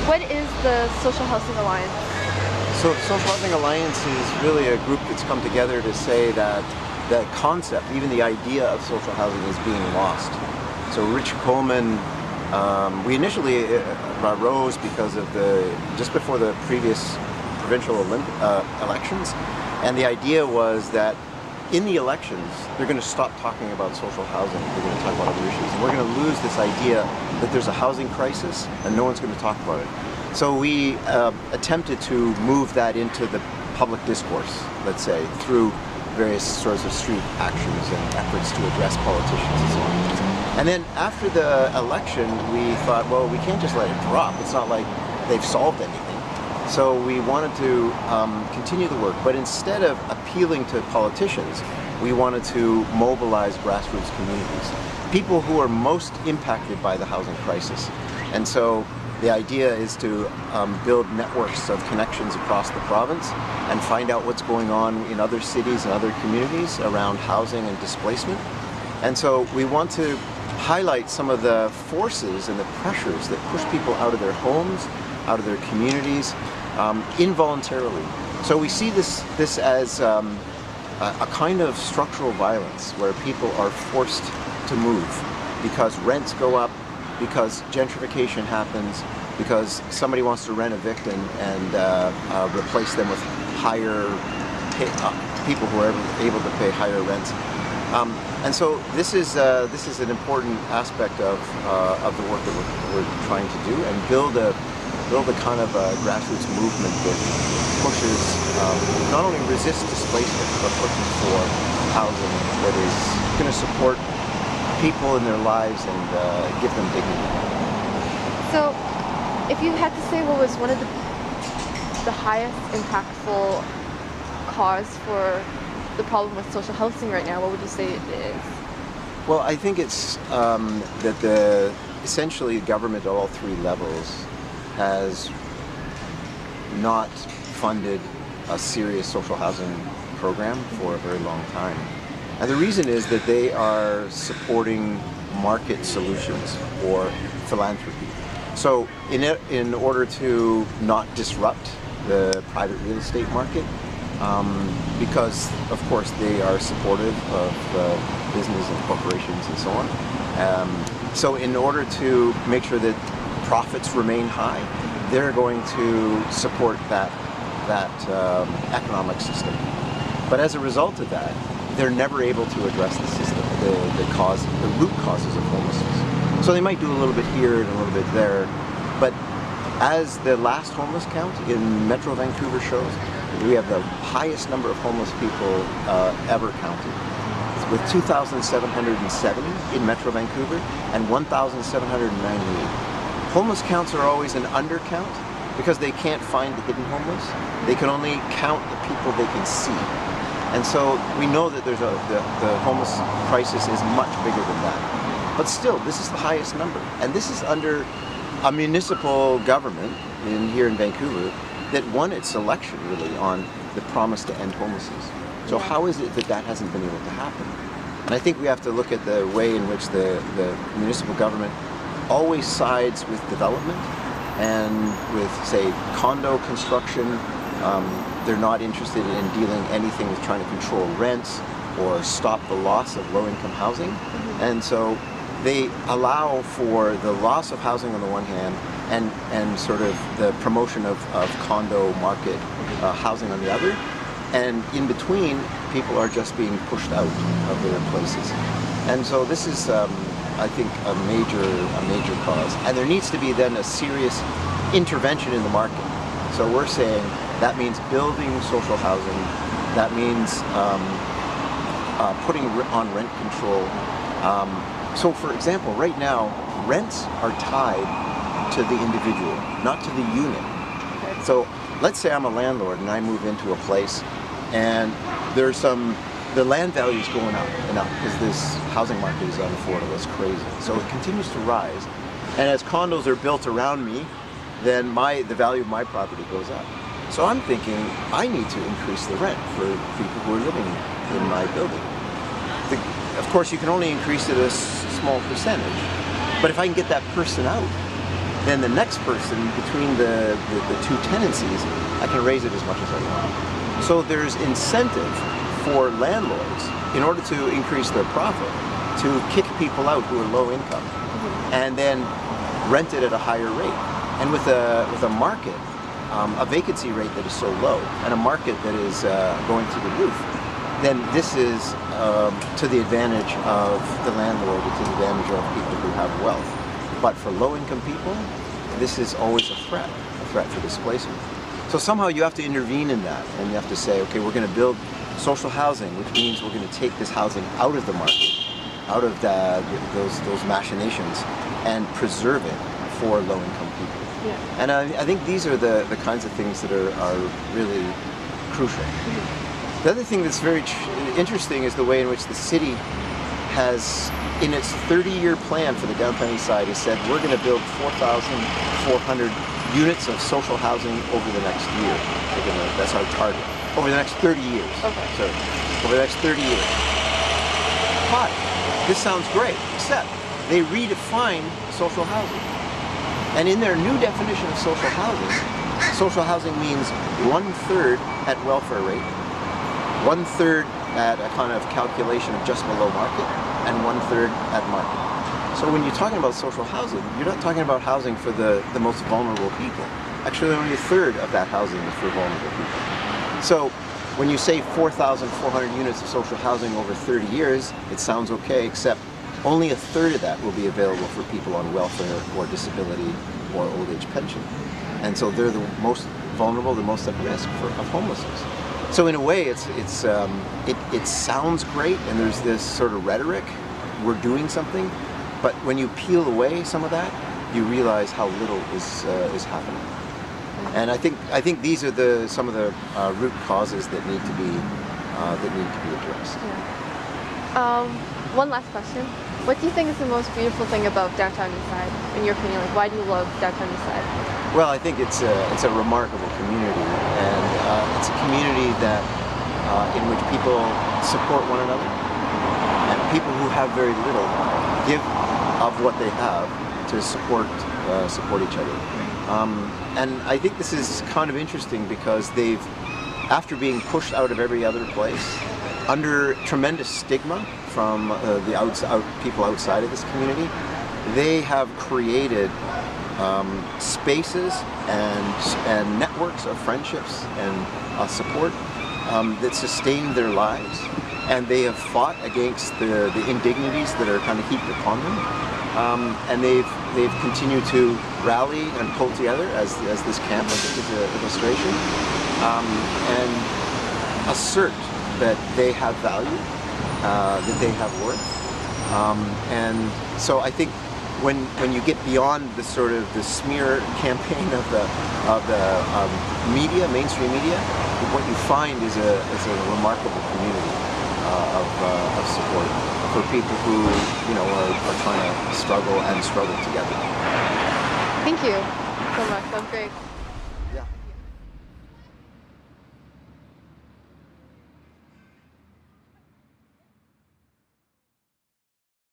What is the Social Housing Alliance? So Social Housing Alliance is really a group that's come together to say that the concept, even the idea of social housing is being lost. So Rich Coleman, we initially arose because of just before the previous provincial elections, and the idea was that in the elections, they're going to stop talking about social housing. They're going to talk about other issues. And we're going to lose this idea that there's a housing crisis and no one's going to talk about it. So we attempted to move that into the public discourse, let's say, through various sorts of street actions and efforts to address politicians and so on. And then after the election, we thought, well, we can't just let it drop. It's not like they've solved anything. So we wanted to continue the work, but instead of appealing to politicians, we wanted to mobilize grassroots communities, people who are most impacted by the housing crisis. And so the idea is to build networks of connections across the province and find out what's going on in other cities and other communities around housing and displacement. And so we want to highlight some of the forces and the pressures that push people out of their homes, out of their communities, involuntarily. So we see this as a kind of structural violence where people are forced to move because rents go up, because gentrification happens, because somebody wants to rent a victim and replace them with people who are able to pay higher rents. And so this is an important aspect of the work that we're trying to do, and build a kind of a grassroots movement that pushes, not only resist displacement, but pushes for housing that is going to support people in their lives and give them dignity. So, if you had to say what was one of the highest impactful cause for the problem with social housing right now, what would you say it is? Well, I think it's that essentially government at all three levels has not funded a serious social housing program for a very long time. And the reason is that they are supporting market solutions or philanthropy. So in order to not disrupt the private real estate market, because of course they are supportive of business and corporations and so on. So in order to make sure that profits remain high, they're going to support that economic system. But as a result of that, they're never able to address the system, the root causes of homelessness. So they might do a little bit here and a little bit there, but as the last homeless count in Metro Vancouver shows, we have the highest number of homeless people ever counted, with 2,770 in Metro Vancouver and 1,798. Homeless counts are always an undercount because they can't find the hidden homeless. They can only count the people they can see. And so we know that there's the homeless crisis is much bigger than that. But still, this is the highest number. And this is under a municipal government here in Vancouver that won its election really on the promise to end homelessness. So how is it that hasn't been able to happen? And I think we have to look at the way in which the municipal government always sides with development and with, say, condo construction. They're not interested in dealing anything with trying to control rents or stop the loss of low-income housing. And so they allow for the loss of housing on the one hand and sort of the promotion of condo market housing on the other. And in between, people are just being pushed out of their places. And so this is, I think, a major cause. And there needs to be then a serious intervention in the market. So we're saying that means building social housing. That means putting on rent control. So for example, right now, rents are tied to the individual, not to the unit. So let's say I'm a landlord and I move into a place and the land value is going up and up because this housing market is unaffordable, it's crazy. So it continues to rise. And as condos are built around me, then the value of my property goes up. So I'm thinking I need to increase the rent for people who are living in my building. Of course, you can only increase it a small percentage, but if I can get that person out, then the next person between the two tenancies, I can raise it as much as I want. So there's incentive for landlords in order to increase their profit to kick people out who are low income and then rent it at a higher rate. And with a market, a vacancy rate that is so low and a market that is going through the roof, then this is to the advantage of the landlord, to the advantage of people who have wealth. But for low-income people, this is always a threat for displacement. So somehow you have to intervene in that, and you have to say, okay, we're going to build social housing, which means we're going to take this housing out of the market, out of those machinations, and preserve it for low-income people. Yeah. And I think these are the kinds of things that are really crucial. The other thing that's very interesting is the way in which the city has, in its 30-year plan for the downtown east side, has said we're going to build 4,400 units of social housing over the next year. That's our target. Over the next 30 years. Okay. So, over the next 30 years. But this sounds great, except they redefine social housing. And in their new definition of social housing means 1/3 at welfare rate, 1/3 at a kind of calculation of just below market, and 1/3 at market. So when you're talking about social housing, you're not talking about housing for the most vulnerable people. Actually, only 1/3 of that housing is for vulnerable people. So when you say 4,400 units of social housing over 30 years, it sounds okay, except only 1/3 of that will be available for people on welfare or disability or old age pension. And so they're the most vulnerable, the most at risk of homelessness. So in a way, it sounds great, and there's this sort of rhetoric, we're doing something, but when you peel away some of that, you realize how little is happening. And I think these are some of the root causes that need to be addressed. Yeah. One last question. What do you think is the most beautiful thing about downtown Eastside, in your opinion? Like, why do you love downtown Eastside? Well, I think it's a remarkable community, and it's a community that in which people support one another, and people who have very little give of what they have to support each other. And I think this is kind of interesting because they've, after being pushed out of every other place, under tremendous stigma from people outside of this community, they have created spaces and networks of friendships and support that sustain their lives, and they have fought against the indignities that are kind of heaped upon them, and they've continued to rally and pull together as this camp, I think, is an illustration, and assert that they have value, that they have worth, and so I think when you get beyond the sort of the smear campaign of the media, mainstream media, what you find is a remarkable community of support for people who are trying to struggle together. Thank you so much. That's great.